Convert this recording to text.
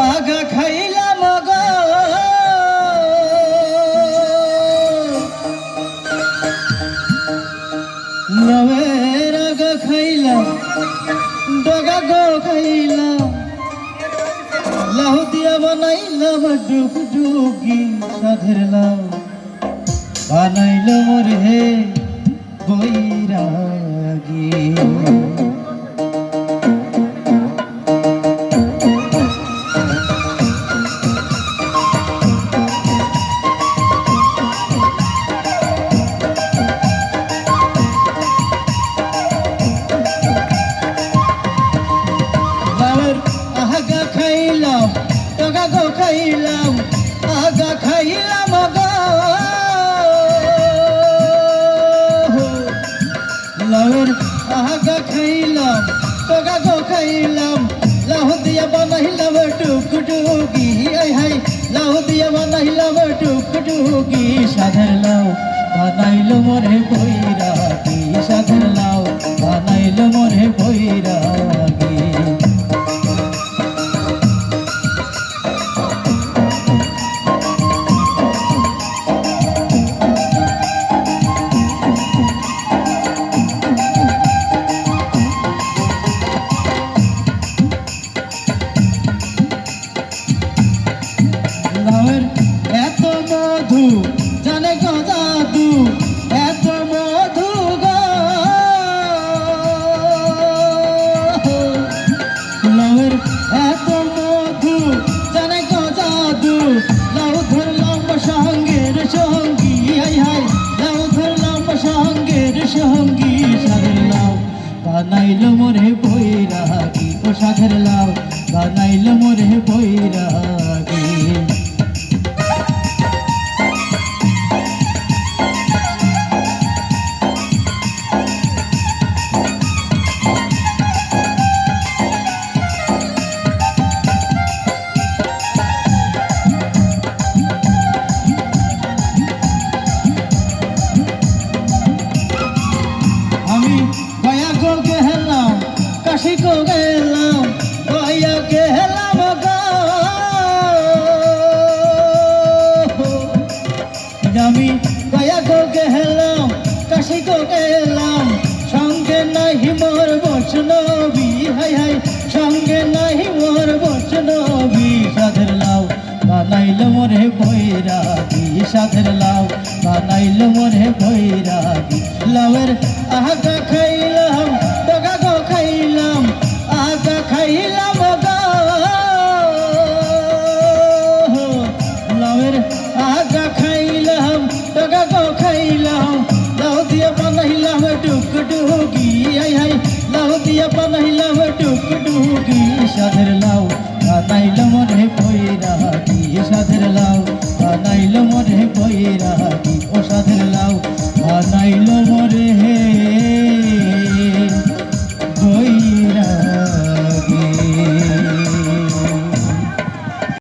আগা খাইলাম গো লাউয়ের আগা খাইলাম ডগা গো খাইলাম লাউ দিয়া বানাইলাম ডুগডুগি সাধের লাউ বানাইল মোর হে বৈরাগী আগা খাইলাম টগা গো খাইলাম আগা খাইলাম গো লাউয়ের আগা খাইলাম টগা গো খাইলাম লাউ দিয়া বানাইলাম টুকটুকি আই হাই লাউ দিয়া বানাইলাম টুকটুকি সাধের লাউ বানাইল মোরে বৈরাগী সাধের লাউ বানাইল মোরে বৈরাগী এত মধু জানে গো জাদু এত মধু গো লাউয়ের এত মধু জানে গো জাদু লাউ ধরলাম সঙ্গের সঙ্গী হাই হাই লাউ ধরলাম সঙ্গের সঙ্গী সাধের লাউ বানাইল মোরে বৈরাগী ও সাধের লাউ বানাইল মোরে বৈরাগী কাশি গো গেলাম গয়া গেলাম গো আমি গয়া গো গেলাম কাশি গো গেলাম সঙ্গে নাহি মোর বৈষ্ণবী হাই হাই সঙ্গে নাহি মোর বৈষ্ণবী সাধের লাউ বানাইল মোরে বৈরাগী সাধের লাউ বানাইল মোরে বৈরাগী লাউয়ের আগা খাই